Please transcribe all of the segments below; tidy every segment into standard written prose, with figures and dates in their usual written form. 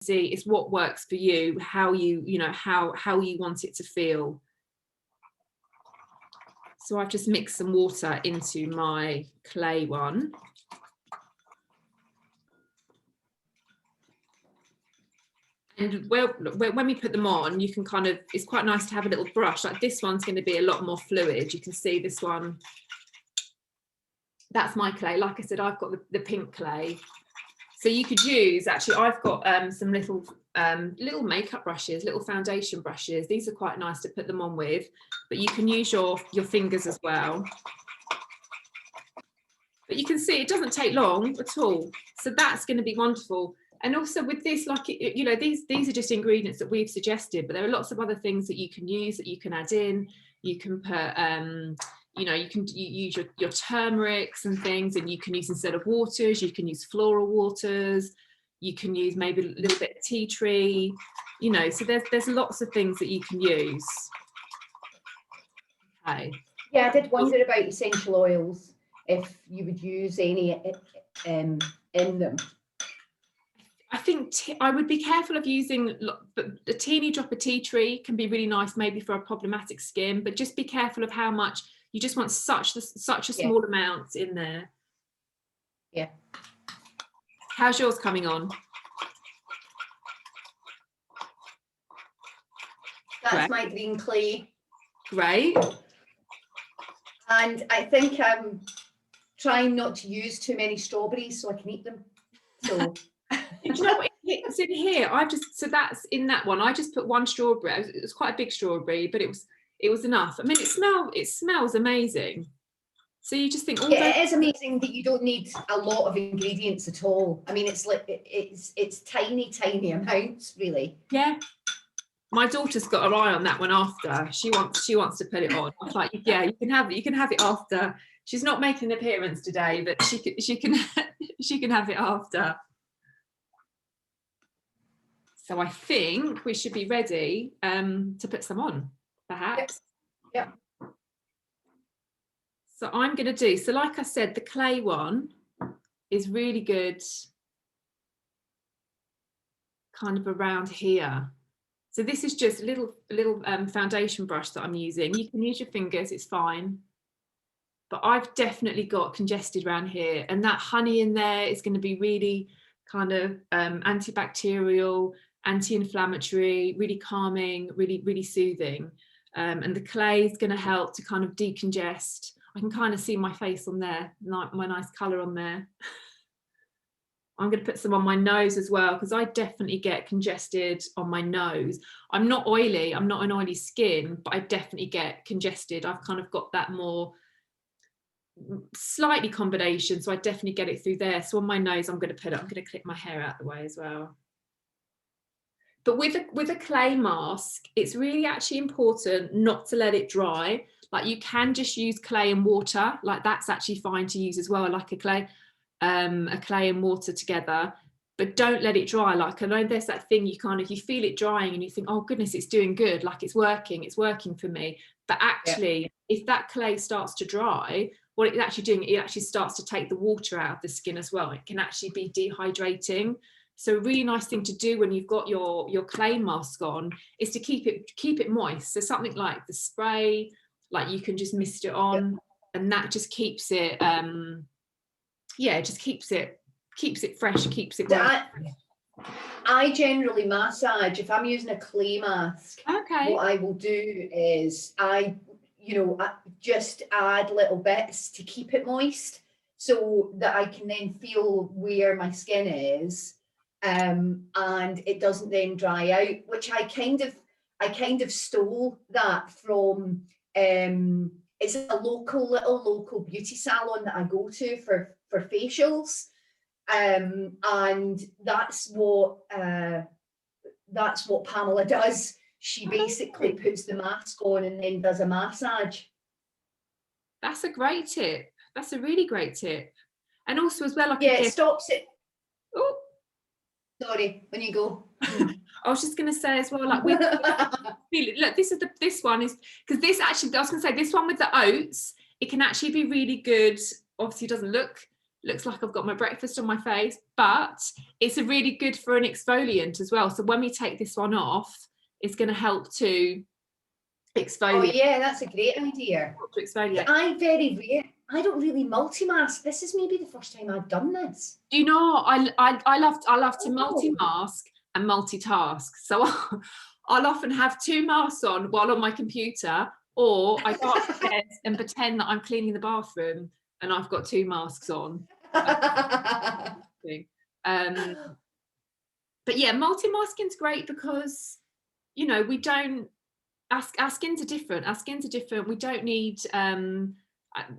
See, it's what works for you, how you know how you want it to feel. So I've just mixed some water into my clay one. And when we put them on, you can kind of, it's quite nice to have a little brush. Like this one's going to be a lot more fluid. You can see this one. That's my clay. Like I said, I've got the pink clay. So you could use, actually, I've got some little makeup brushes, little foundation brushes. These are quite nice to put them on with, but you can use your fingers as well. But you can see it doesn't take long at all. So that's going to be wonderful. And also with this, like, you know, these are just ingredients that we've suggested, but there are lots of other things that you can use, that you can add in. You can put, you know, you use your turmerics and things, and you can use, instead of waters, you can use floral waters. You can use maybe a little bit of tea tree, you know, so there's lots of things that you can use. Okay. Yeah, I did wonder about essential oils, if you would use any in them. I think I would be careful of using, but a teeny drop of tea tree can be really nice maybe for a problematic skin, but just be careful of how much. You just want such a small amount in there. Yeah. How's yours coming on? That's my green clay. Great. And I think I'm trying not to use too many strawberries so I can eat them. So do you know what it's in here? So that's in that one. I just put one strawberry. It was quite a big strawberry, but it was enough. I mean, it smells amazing. So you just think, it is amazing that you don't need a lot of ingredients at all. I mean, it's like it's tiny amounts, really. Yeah. My daughter's got her eye on that one after. She wants to put it on. I was like, yeah, you can have it after. She's not making an appearance today, but she can have it after. So I think we should be ready to put some on, perhaps. Yeah. So I'm going to do, so like I said, the clay one is really good kind of around here. So this is just a little foundation brush that I'm using. You can use your fingers, it's fine. But I've definitely got congested around here, and that honey in there is going to be really kind of antibacterial, anti-inflammatory, really calming, really soothing. And the clay is going to help to kind of decongest. I can kind of see my face on there, my nice colour on there. I'm going to put some on my nose as well, because I definitely get congested on my nose. I'm not oily, I'm not an oily skin, but I definitely get congested. I've kind of got that more slightly combination, so I definitely get it through there. So on my nose, I'm going to clip my hair out the way as well. But with a clay mask, it's really actually important not to let it dry. Like, you can just use clay and water, like that's actually fine to use as well, like a clay and water together, but don't let it dry. Like, I know there's that thing, you feel it drying and you think, oh goodness, it's doing good, like it's working for me. But actually, if that clay starts to dry, what it's actually doing, it actually starts to take the water out of the skin as well. It can actually be dehydrating. So a really nice thing to do when you've got your clay mask on is to keep it moist. So something like the spray, like you can just mist it on, and that just keeps it keeps it fresh, keeps it working. I generally massage if I'm using a clay mask. Okay. What I will do is I just add little bits to keep it moist, so that I can then feel where my skin is, and it doesn't then dry out. Which I kind of stole that from. It's a local beauty salon that I go to for facials, and that's what Pamela does. She basically puts the mask on and then does a massage. That's a great tip. That's a really great tip. And also as well, it stops it. Oh, sorry, when you go. I was just going to say as well, like, look, this one is, because this actually, I was going to say, this one with the oats, it can actually be really good. Obviously, it doesn't look looks like I've got my breakfast on my face, but it's a really good for an exfoliant as well. So when we take this one off, it's going to help to exfoliate. Oh yeah, that's a great idea. To exfoliate. I don't really multi-mask. This is maybe the first time I've done this. Do you know, I love to multi-mask and multitask. So I'll often have 2 masks on while on my computer, or I go upstairs and pretend that I'm cleaning the bathroom and I've got 2 masks on. But yeah, multi-masking's great because, you know, we don't, our skins are different. Our skins are different. We don't need,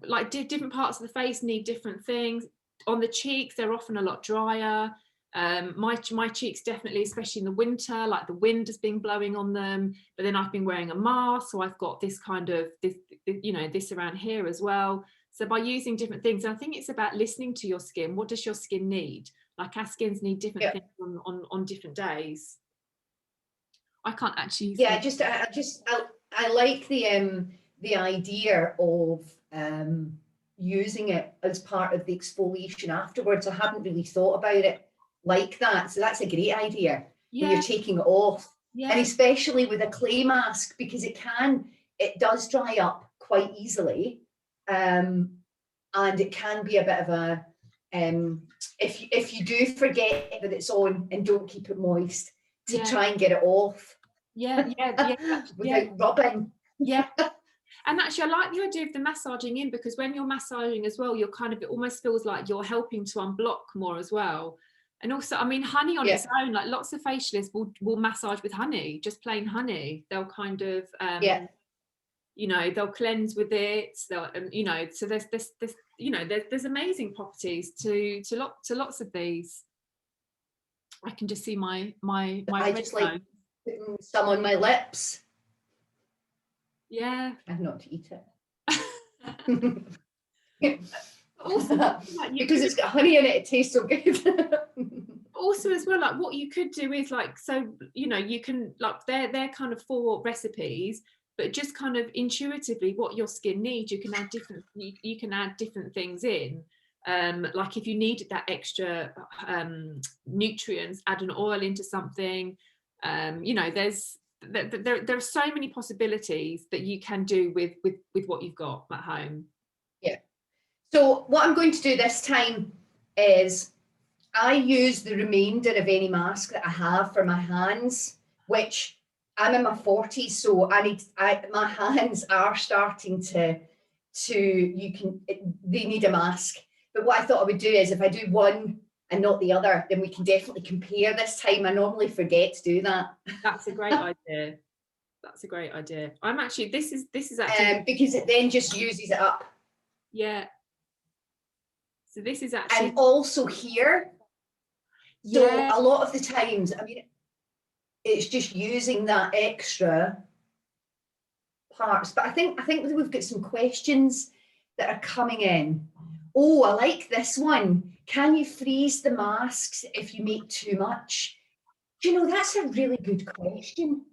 like different parts of the face need different things. On the cheeks, they're often a lot drier. My cheeks definitely, especially in the winter, like the wind has been blowing on them, but then I've been wearing a mask, so I've got this kind of this around here as well. So by using different things, I think it's about listening to your skin. What does your skin need? Like our skins need different things on different days. I can't actually. Yeah, I like the idea of using it as part of the exfoliation afterwards. I hadn't really thought about it like that, so that's a great idea. When you're taking it off, and especially with a clay mask, because it does dry up quite easily, and it can be a bit of a if you do forget that it's on and don't keep it moist, to try and get it off without rubbing. And actually, I like the idea of the massaging in, because when you're massaging as well, you're kind of, it almost feels like you're helping to unblock more as well. And also, I mean, honey on its own, like lots of facialists will massage with honey, just plain honey. They'll kind of, you know, they'll cleanse with it. They'll, you know, so there's this, you know, there's amazing properties to lots of these. I can just see my I just like putting some on my lips. Yeah. And not to eat it. Also, because it's got honey in it, it tastes so good. Also as well, like what you could do is like, so, you know, you can, like, they're kind of 4 recipes, but just kind of intuitively what your skin needs, you can add different things in. Like if you needed that extra nutrients, add an oil into something. You know, there are so many possibilities that you can do with what you've got at home. Yeah. So what I'm going to do this time is I use the remainder of any mask that I have for my hands, which I'm in my 40s, so my hands are starting they need a mask. But what I thought I would do is if I do one and not the other, then we can definitely compare this time. I normally forget to do that. That's a great idea. That's a great idea. I'm actually, this is actually because it then just uses it up. Yeah. So this is actually, and also here. So a lot of the times, I mean, it's just using that extra parts. But I think we've got some questions that are coming in. Oh, I like this one. Can you freeze the masks if you make too much? Do you know, that's a really good question.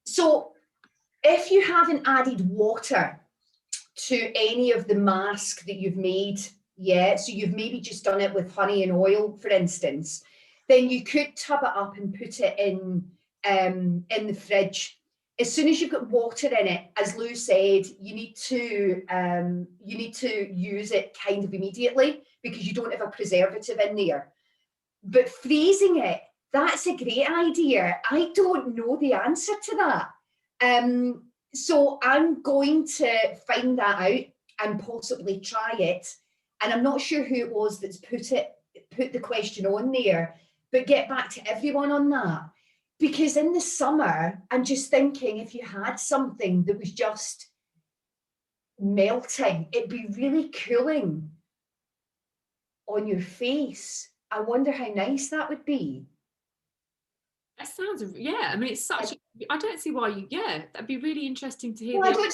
So if you haven't added water to any of the mask that you've made yet, so you've maybe just done it with honey and oil, for instance, then you could tub it up and put it in the fridge. As soon as you've got water in it, as Lou said, you need to use it kind of immediately, because you don't have a preservative in there. But freezing it, that's a great idea. I don't know the answer to that. So I'm going to find that out and possibly try it. And I'm not sure who it was that's put the question on there, but get back to everyone on that. Because in the summer, I'm just thinking, if you had something that was just melting, it'd be really cooling on your face. I wonder how nice that would be. That sounds, I mean, it's such, I don't see why that'd be really interesting to hear. Well, I don't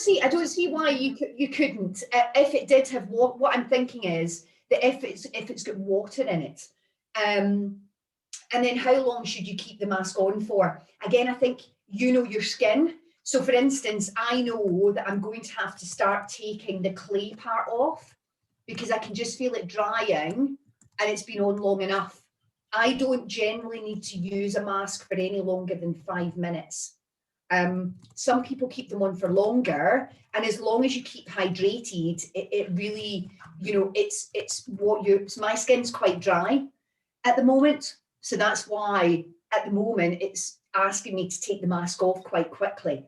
see why you couldn't. If it did have what I'm thinking is that if it's got water in it, and then how long should you keep the mask on for? Again, I think you know your skin. So for instance, I know that I'm going to have to start taking the clay part off because I can just feel it drying and it's been on long enough. I don't generally need to use a mask for any longer than 5 minutes. Some people keep them on for longer, and as long as you keep hydrated, it really, you know, it's my skin's quite dry at the moment, so that's why at the moment it's asking me to take the mask off quite quickly.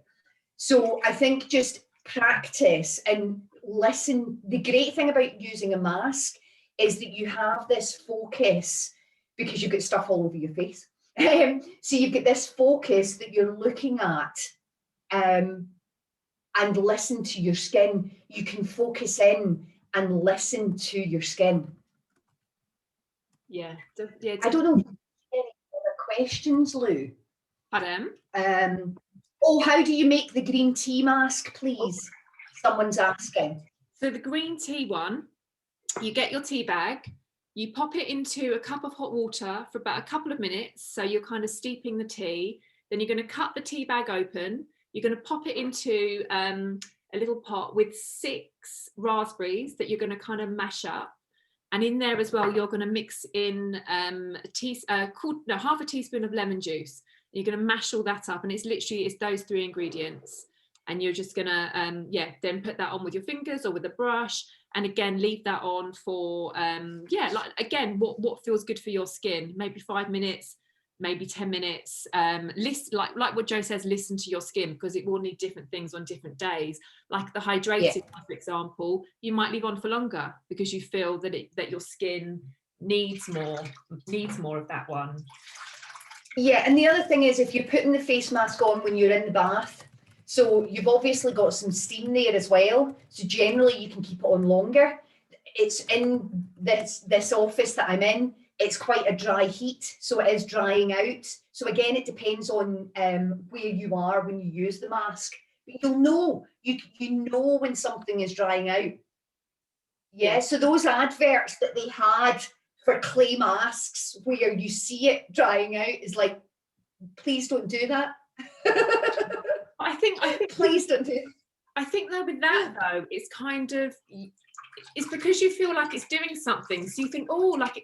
So I think just practice and listen. The great thing about using a mask is that you have this focus, because you've got stuff all over your face. So you've got this focus that you're looking at, and listen to your skin. You can focus in and listen to your skin. Yeah. I don't know if you have any other questions, Lou. Pardon? How do you make the green tea mask, please? Someone's asking. So the green tea one, you get your tea bag, you pop it into a cup of hot water for about a couple of minutes. So you're kind of steeping the tea. Then you're going to cut the tea bag open. You're going to pop it into a little pot with 6 raspberries that you're going to kind of mash up. And in there as well, you're going to mix in half a teaspoon of lemon juice. You're going to mash all that up, and it's those 3 ingredients. And you're just going to, then put that on with your fingers or with a brush. And again, leave that on for, what feels good for your skin. Maybe 5 minutes, maybe 10 minutes. Listen, like what Jo says, listen to your skin, because it will need different things on different days. Like the hydrated one, for example, you might leave on for longer because you feel that your skin needs more of that one. Yeah, and the other thing is, if you're putting the face mask on when you're in the bath, so you've obviously got some steam there as well. So generally you can keep it on longer. It's in this office that I'm in. It's quite a dry heat, so it is drying out. So again, it depends on where you are when you use the mask. But you'll know, you know when something is drying out. Yeah, so those adverts that they had for clay masks where you see it drying out is like, please don't do that. I think please don't do it. I think though with that though, it's kind of, it's because you feel like it's doing something. So you think,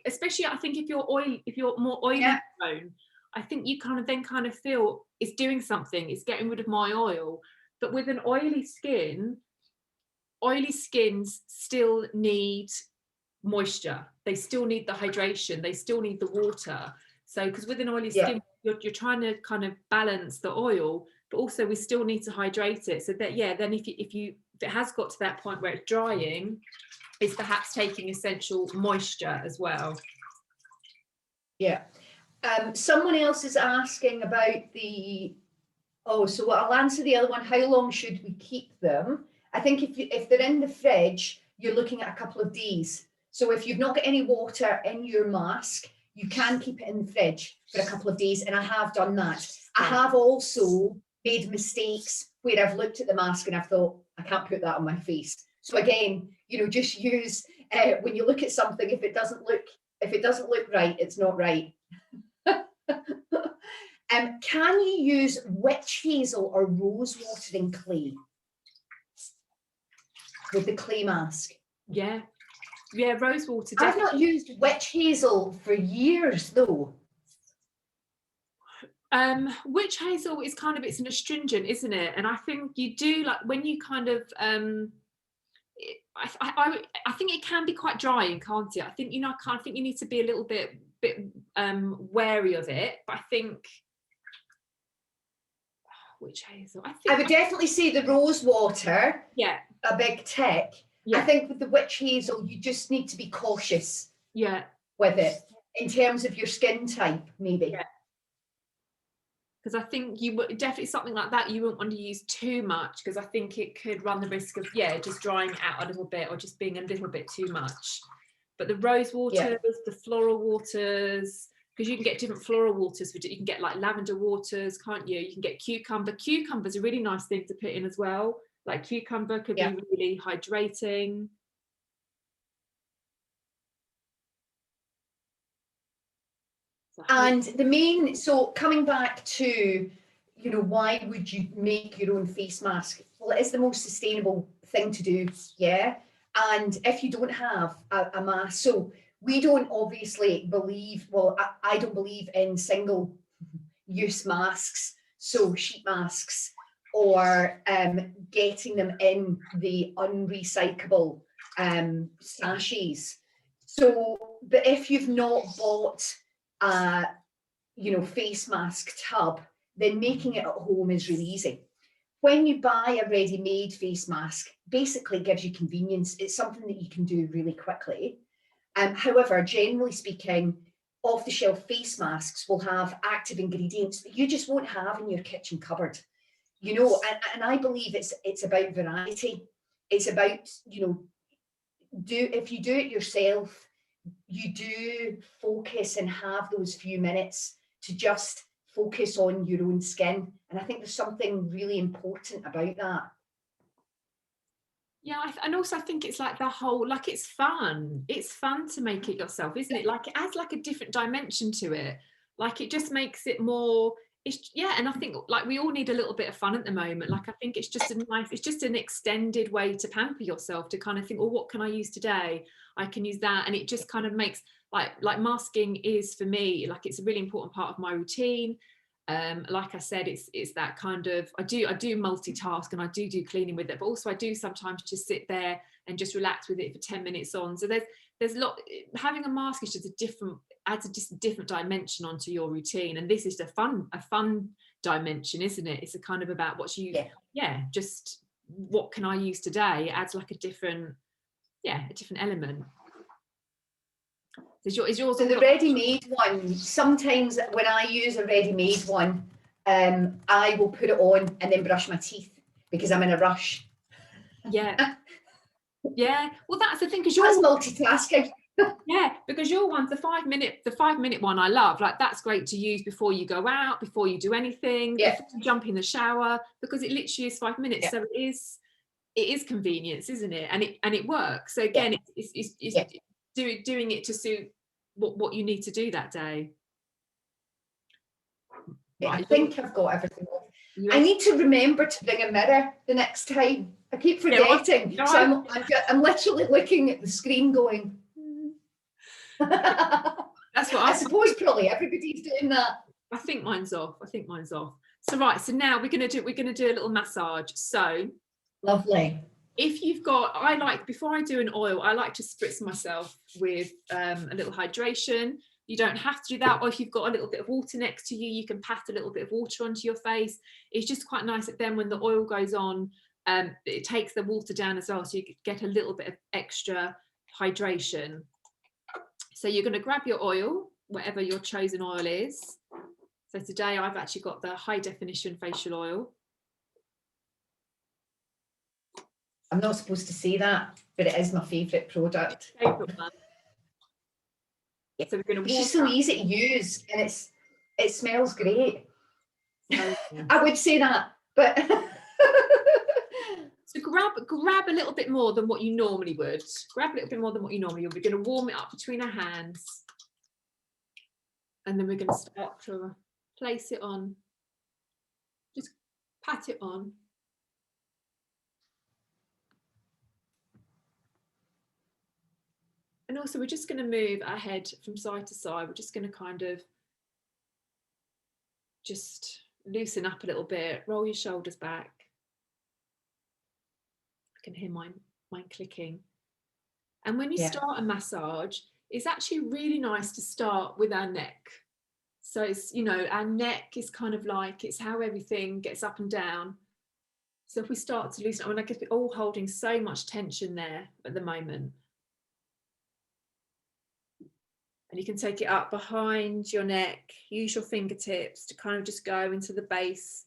especially I think if you're more oily prone, I think you kind of feel it's doing something, it's getting rid of my oil. But with an oily skins still need moisture. They still need the hydration. They still need the water. So because with an oily skin, you're trying to kind of balance the oil, but also we still need to hydrate it. So that then if it has got to that point where it's drying, it's perhaps taking essential moisture as well. Yeah. Someone else is asking about so I'll answer the other one. How long should we keep them? I think if they're in the fridge, you're looking at a couple of days. So if you've not got any water in your mask, you can keep it in the fridge for a couple of days. And I have done that. I have also made mistakes where I've looked at the mask and I've thought, I can't put that on my face. So again, just use, when you look at something, if it doesn't look right, it's not right. Can you use witch hazel or rose water in clay with the clay mask? Yeah, rose water. I've not used witch hazel for years though. Witch hazel is kind of, it's an astringent, isn't it? And I think you do, like when you kind of I think it can be quite drying, can't it? I think I think you need to be a little bit wary of it. But I think witch hazel. I would definitely say the rose water. Yeah. A big tick. Yeah. I think with the witch hazel, you just need to be cautious. Yeah. With it in terms of your skin type, maybe. Yeah. Because I think you would definitely, something like that you wouldn't want to use too much, because I think it could run the risk of just drying out a little bit or just being a little bit too much. But the rose waters, the floral waters, because you can get different floral waters. You can get like lavender waters, can't you? You can get cucumber. Cucumber's a really nice thing to put in as well. Like cucumber could be really hydrating. And so coming back to, why would you make your own face mask? Well, it is the most sustainable thing to do, yeah. And if you don't have a mask, so we don't obviously believe, well, I don't believe in single use masks, so sheet masks, or getting them in the unrecyclable sachets. So, but if you've not bought a, face mask tub, then making it at home is really easy. When you buy a ready-made face mask, basically gives you convenience. It's something that you can do really quickly. However, generally speaking, off-the-shelf face masks will have active ingredients that you just won't have in your kitchen cupboard. And I believe it's about variety. It's about, if you do it yourself, you do focus and have those few minutes to just focus on your own skin. And I think there's something really important about that. Yeah, and also I think it's like the whole, like, it's fun to make it yourself, isn't it? Like, it adds like a different dimension to it. Like, it just makes it more, and I think like we all need a little bit of fun at the moment. Like, I think it's just it's just an extended way to pamper yourself, to kind of think, well, what can I use today? I can use that. And it just kind of makes, like masking is, for me, like, it's a really important part of my routine. Like I said, it's that kind of, I do multitask, and I do cleaning with it, but also I do sometimes just sit there and just relax with it for 10 minutes on. So there's a lot. Having a mask is just adds a different dimension onto your routine, and this is a fun dimension, isn't it? It's a kind of about what you just what can I use today. It adds like a different element. Is yours so the ready-made one, sometimes when I use a ready-made one, I will put it on and then brush my teeth because I'm in a rush. Yeah. Well, that's the thing, because that's multitasking. Yeah, because your one's the 5 minute one I love. Like, that's great to use before you go out, before you do anything, before you jump in the shower, because it literally is 5 minutes. So it is convenience, isn't it? And it works. So again, it's doing it to suit what you need to do that day. Right, I think I've got everything. I need to remember to bring a mirror the next time. I keep forgetting. So I'm literally looking at the screen going. That's what I suppose probably everybody's doing that. I think mine's off. So right, so now we're gonna do a little massage. So lovely. If you've got, before I do an oil, I like to spritz myself with a little hydration. You don't have to do that, or if you've got a little bit of water next to you, you can pat a little bit of water onto your face. It's just quite nice that then when the oil goes on, it takes the water down as well, so you get a little bit of extra hydration. So you're going to grab your oil, whatever your chosen oil is. So today I've actually got the high definition facial oil. I'm not supposed to say that, but it is my favourite product. Favourite one. Yeah. So we're going to. It's just so easy to use, and it smells great. I would say that, but so grab a little bit more than what you normally would. Grab a little bit more than what you normally would. We're going to warm it up between our hands, and then we're going to start to place it on. Just pat it on. And also, we're just going to move our head from side to side. We're just going to kind of just loosen up a little bit. Roll your shoulders back. I can hear mine clicking. And when you start a massage, it's actually really nice to start with our neck. So it's, our neck is kind of like, it's how everything gets up and down. So if we start to loosen up, I guess we're all holding so much tension there at the moment. And you can take it up behind your neck, use your fingertips to kind of just go into the base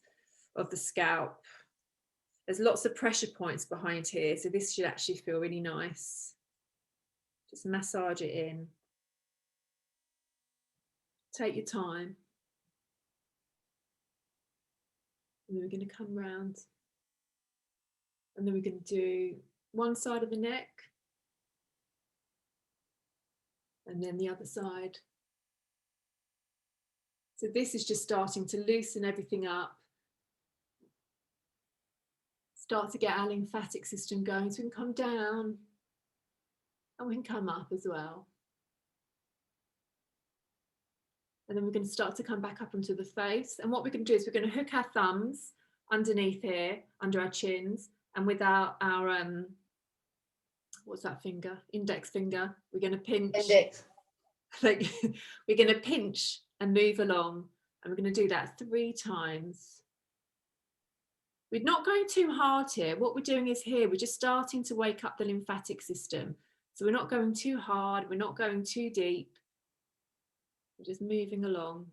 of the scalp. There's lots of pressure points behind here, so this should actually feel really nice. Just massage it in. Take your time. And then we're going to come round. And then we're going to do one side of the neck. And then the other side. So this is just starting to loosen everything up. Start to get our lymphatic system going, so we can come down And we can come up as well. And then we're going to start to come back up onto the face. And what we're going to do is we're going to hook our thumbs underneath here, under our chins, and with our what's that finger? Index finger. We're going to pinch. Index. Like, we're going to pinch and move along. And we're going to do that 3 times. We're not going too hard here. What we're doing is here, we're just starting to wake up the lymphatic system. So we're not going too hard. We're not going too deep. We're just moving along.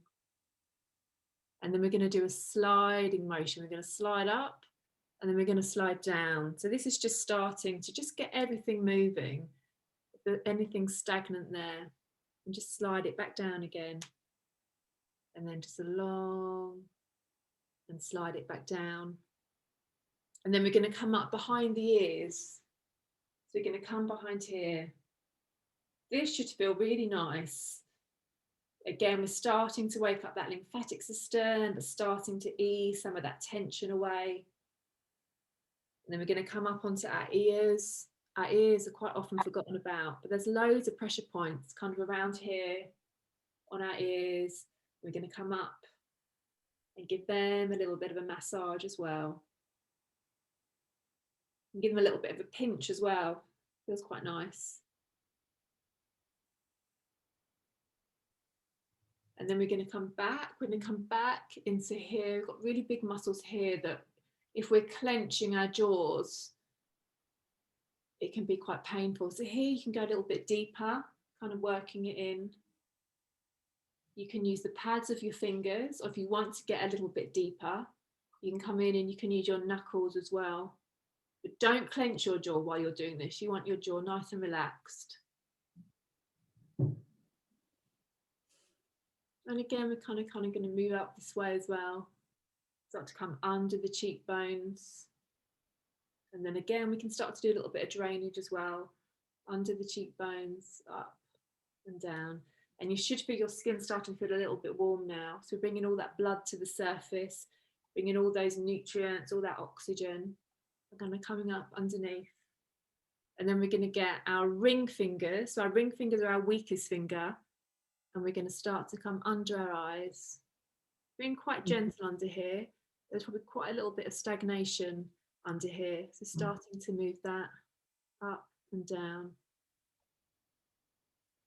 And then we're going to do a sliding motion. We're going to slide up and then we're going to slide down. So this is just starting to just get everything moving. If there's anything stagnant there, and just slide it back down again. And then just along and slide it back down. And then we're going to come up behind the ears. So we're going to come behind here. This should feel really nice. Again, we're starting to wake up that lymphatic system, but starting to ease some of that tension away. And then we're going to come up onto our ears. Our ears are quite often forgotten about, but there's loads of pressure points kind of around here on our ears. We're going to come up and give them a little bit of a massage as well. And give them a little bit of a pinch as well. Feels quite nice. And then we're going to come back. We're going to come back into here. We've got really big muscles here that if we're clenching our jaws, it can be quite painful. So here you can go a little bit deeper, kind of working it in. You can use the pads of your fingers, or if you want to get a little bit deeper, you can come in and you can use your knuckles as well. But don't clench your jaw while you're doing this. You want your jaw nice and relaxed. And again, we're kind of going to move up this way as well. Start to come under the cheekbones. And then again, we can start to do a little bit of drainage as well. Under the cheekbones, up and down. And you should feel your skin starting to feel a little bit warm now. So we're bringing all that blood to the surface, bringing all those nutrients, all that oxygen. We're kind of coming up underneath. And then we're going to get our ring fingers. So our ring fingers are our weakest finger. And we're going to start to come under our eyes. Being quite gentle under here. There's probably quite a little bit of stagnation under here. So starting to move that up and down.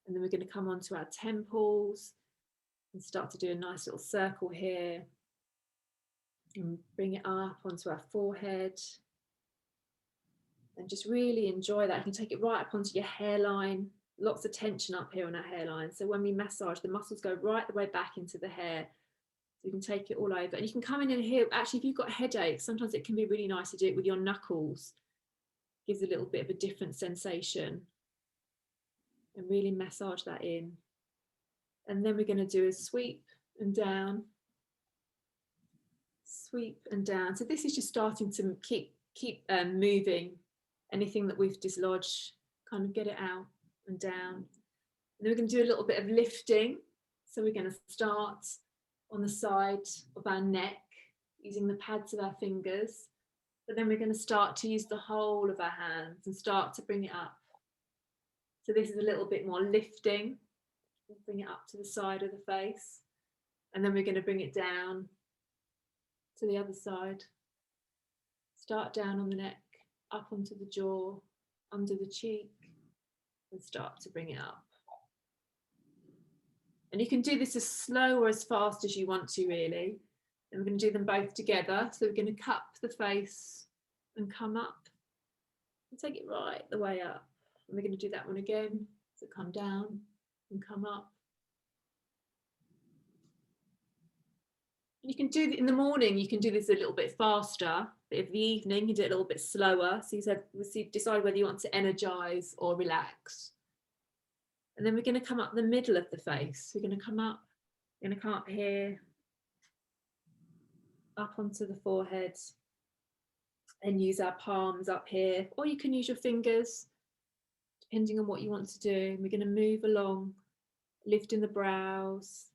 And then we're going to come onto our temples and start to do a nice little circle here. And bring it up onto our forehead. And just really enjoy that. You can take it right up onto your hairline. Lots of tension up here on our hairline. So when we massage, the muscles go right the way back into the hair. So you can take it all over. And you can come in and here. Actually, if you've got headaches, sometimes it can be really nice to do it with your knuckles. Gives a little bit of a different sensation. And really massage that in. And then we're going to do a sweep and down. Sweep and down. So this is just starting to keep moving. Anything that we've dislodged, kind of get it out and down. And then we're going to do a little bit of lifting. So we're going to start on the side of our neck, using the pads of our fingers. But then we're going to start to use the whole of our hands and start to bring it up. So this is a little bit more lifting. We'll bring it up to the side of the face. And then we're going to bring it down to the other side. Start down on the neck, up onto the jaw, under the cheek, and start to bring it up. And you can do this as slow or as fast as you want to, really. And we're going to do them both together. So we're going to cup the face and come up and take it right the way up. And we're going to do that one again. So come down and come up. You can do in the morning, you can do this a little bit faster, but in the evening, you do it a little bit slower. So you decide whether you want to energize or relax. And then we're going to come up the middle of the face. We're going to come up here, up onto the forehead, and use our palms up here, or you can use your fingers, depending on what you want to do. We're going to move along, lifting the brows,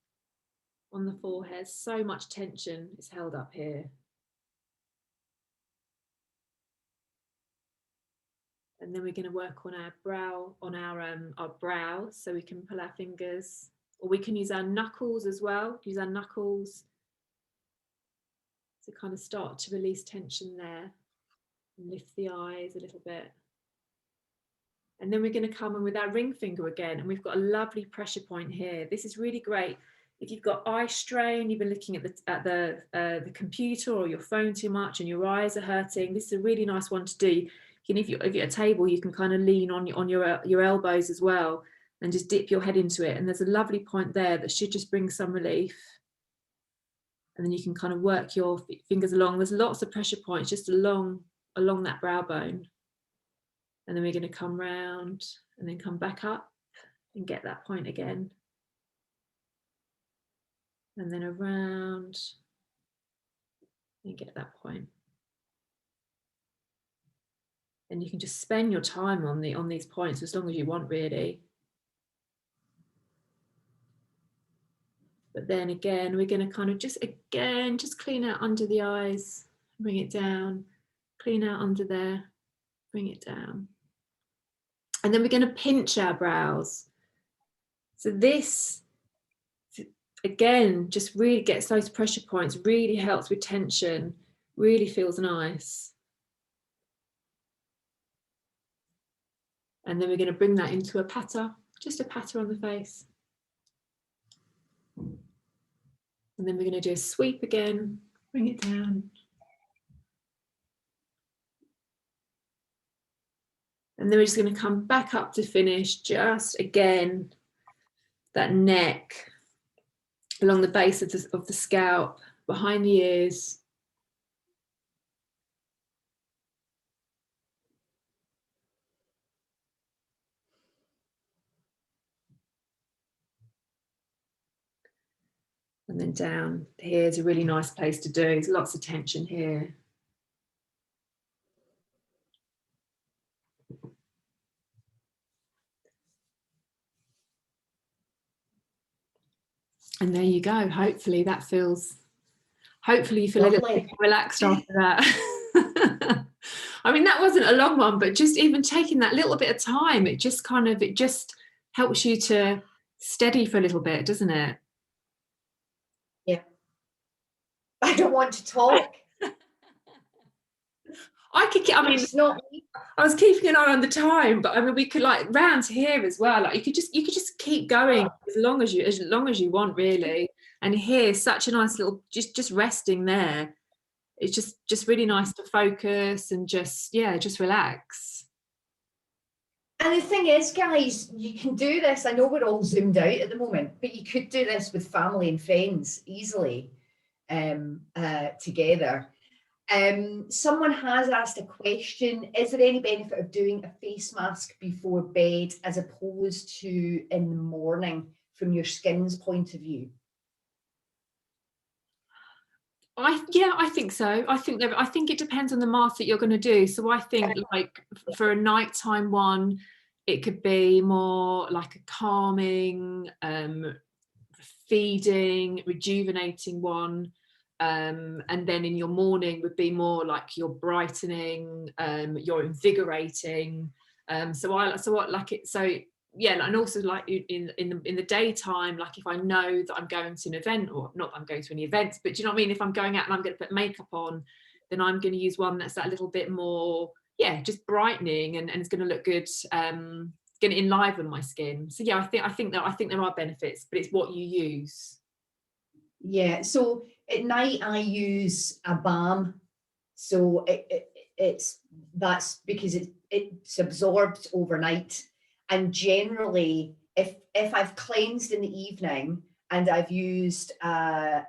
on the forehead. So much tension is held up here. And then we're going to work on our brow, on our brow, so we can pull our fingers, or we can use our knuckles as well. Use our knuckles to kind of start to release tension there, and lift the eyes a little bit. And then we're going to come in with our ring finger again, and we've got a lovely pressure point here. This is really great if you've got eye strain, you've been looking at the computer or your phone too much, and your eyes are hurting. This is a really nice one to do. If you're at a table, you can kind of lean on your elbows as well, and just dip your head into it. And there's a lovely point there that should just bring some relief. And then you can kind of work your fingers along. There's lots of pressure points just along that brow bone. And then we're going to come round and then come back up and get that point again. And then around and get that point. And you can just spend your time on these points as long as you want, really. But then again, we're going to kind of just clean out under the eyes, bring it down, clean out under there, bring it down. And then we're going to pinch our brows. So this, again, just really gets those pressure points, really helps with tension, really feels nice. And then we're going to bring that into a patter, just a patter on the face. And then we're going to do a sweep again, bring it down. And then we're just going to come back up to finish, just again, that neck, along the base of the scalp, behind the ears. And then down here is a really nice place to do. There's lots of tension here. And there you go. Hopefully you feel lovely. A little bit relaxed after that. I mean, that wasn't a long one, but just even taking that little bit of time, it just helps you to steady for a little bit, doesn't it? Yeah. I don't want to talk. I was keeping an eye on the time, but I mean, we could like round here as well. Like you could just keep going as long as you want, really. And here's such a nice little just resting there. It's just really nice to focus and just relax. And the thing is, guys, you can do this. I know we're all zoomed out at the moment, but you could do this with family and friends easily together. Someone has asked a question: is there any benefit of doing a face mask before bed as opposed to in the morning from your skin's point of view? I think so. I think it depends on the mask that you're going to do. So I think like for a nighttime one, it could be more like a calming, feeding, rejuvenating one. And then in your morning would be more like your brightening, your invigorating. And also like in the daytime, like if I know that I'm going to an event, or not that I'm going to any events, but do you know what I mean? If I'm going out and I'm going to put makeup on, then I'm going to use one that's that little bit more, just brightening, and it's going to look good, going to enliven my skin. So I think there are benefits, but it's what you use. Yeah. So at night I use a balm. So that's because it's absorbed overnight. And generally, if I've cleansed in the evening and I've used a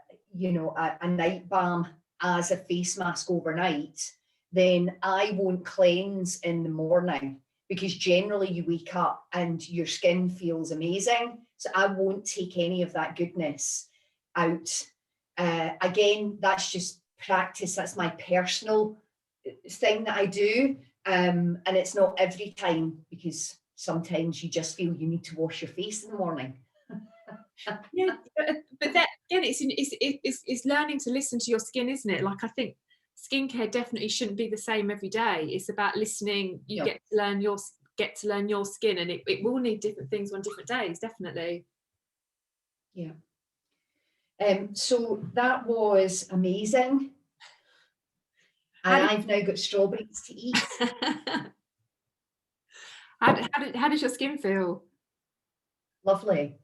night balm as a face mask overnight, then I won't cleanse in the morning, because generally you wake up and your skin feels amazing. So I won't take any of that goodness out. Again, that's just practice. That's my personal thing that I do. And it's not every time, because sometimes you just feel you need to wash your face in the morning. But that again, it's learning to listen to your skin, isn't it? Like I think skincare definitely shouldn't be the same every day. It's about listening. You No. get to learn your skin, and it will need different things on different days, definitely. Yeah. So that was amazing. And I've now got strawberries to eat. How does your skin feel? Lovely.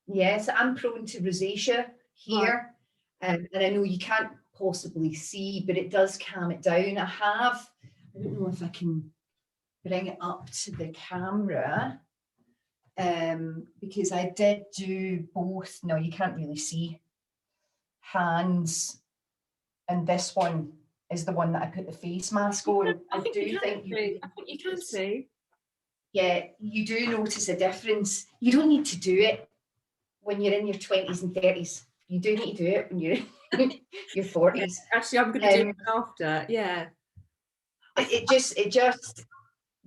Yes, I'm prone to rosacea here. And I know you can't possibly see, but it does calm it down. I don't know if I can bring it up to the camera, because I did do both. No, you can't really see. Hands, and this one is the one that I put the face mask on. I think you can see. Yeah, you do notice a difference. You don't need to do it when you're in your 20s and 30s. You do need to do it when you're in your 40s. Actually, I'm going to do it after. Yeah. It just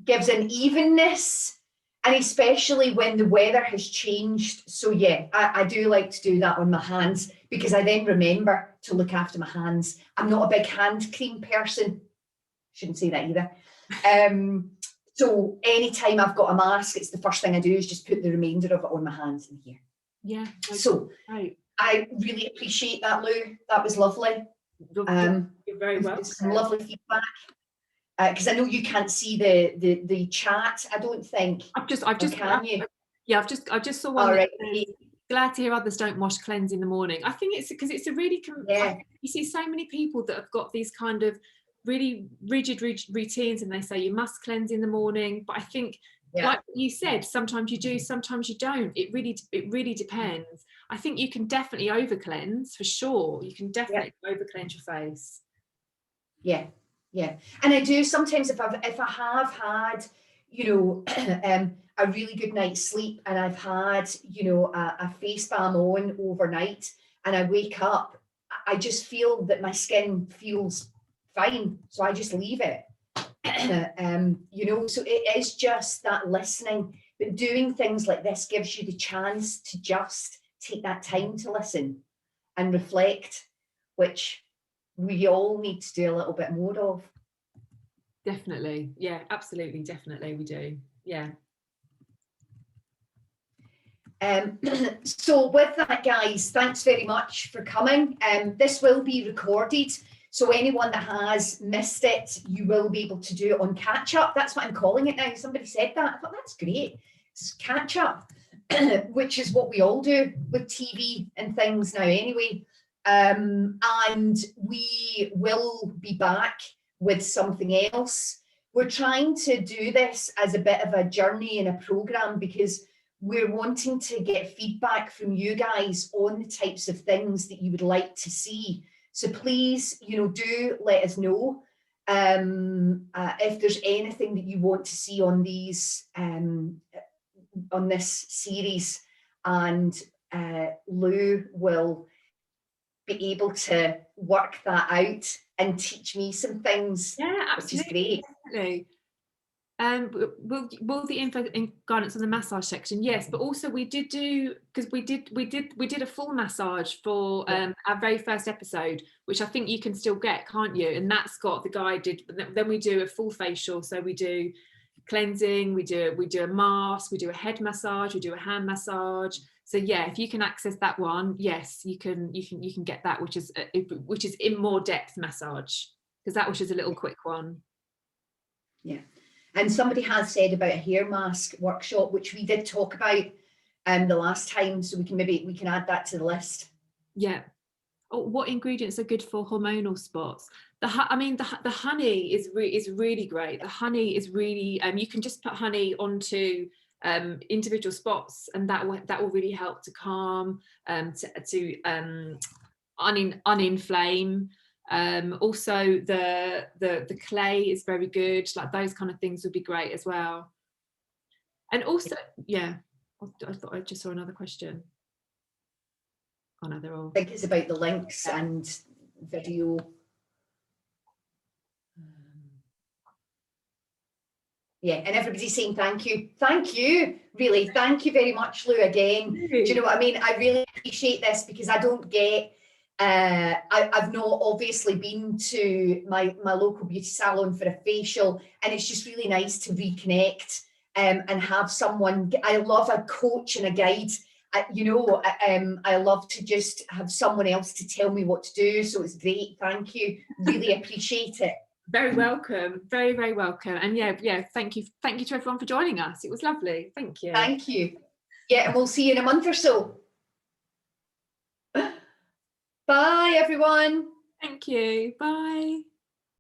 gives an evenness, and especially when the weather has changed. So yeah, I do like to do that on my hands, because I then remember to look after my hands. I'm not a big hand cream person. Shouldn't say that either. So anytime I've got a mask, it's the first thing I do is just put the remainder of it on my hands in here. Yeah. So I really appreciate that, Lou. That was lovely. You're very welcome. Some lovely feedback. Because I know you can't see the chat. I don't think. I just saw one. Right. Glad to hear others don't wash, cleanse in the morning. I think it's because it's a really you see so many people that have got these kind of really rigid routines, and they say you must cleanse in the morning. But I think, like you said, sometimes you do, sometimes you don't. It really depends. I think you can definitely over cleanse for sure. You can definitely over cleanse your face. Yeah. Yeah, and I do sometimes if I have had, a really good night's sleep, and I've had, a face balm on overnight, and I wake up, I just feel that my skin feels fine, so I just leave it. So it is just that listening, but doing things like this gives you the chance to just take that time to listen and reflect, which we all need to do a little bit more of. Definitely. Yeah, absolutely. Definitely. We do. Yeah. So with that, guys, thanks very much for coming. This will be recorded. So anyone that has missed it, you will be able to do it on catch up. That's what I'm calling it now. Somebody said that. I thought that's great. It's catch up, which is what we all do with TV and things now anyway. And we will be back with something else. We're trying to do this as a bit of a journey in a program, because we're wanting to get feedback from you guys on the types of things that you would like to see. So please, do let us know if there's anything that you want to see on these on this series, and Lou will be able to work that out and teach me some things. Yeah, absolutely. Which is great. Will the info and guidance on the massage section? Yes, but also we did a full massage for our very first episode, which I think you can still get, can't you? And that's got the guided. Then we do a full facial, so we do cleansing, we do a mask, we do a head massage, we do a hand massage. So yeah, if you can access that one, yes, you can get that, which is in more depth massage, because that was just a little quick one. Yeah. And somebody has said about a hair mask workshop, which we did talk about the last time, so we can add that to the list. Yeah. Oh, what ingredients are good for hormonal spots? The honey is really great. The honey is really you can just put honey onto individual spots, and that will really help to calm, to uninflame. Also the clay is very good. Like those kind of things would be great as well. And also, yeah, I thought I just saw another question. Oh no, they're all. I think it's about the links and video. Yeah, and everybody's saying thank you. Thank you, really. Thank you very much, Lou, again. Do you know what I mean? I really appreciate this, because I don't get I've not obviously been to my local beauty salon for a facial, and it's just really nice to reconnect and have someone. I love a coach and a guide. I love to just have someone else to tell me what to do. So it's great. Thank you. Really appreciate it. Very welcome. Very, very welcome. And yeah, thank you to everyone for joining us. It was lovely. Thank you. Thank you. Yeah, and we'll see you in a month or so. Bye, everyone. Thank you. Bye.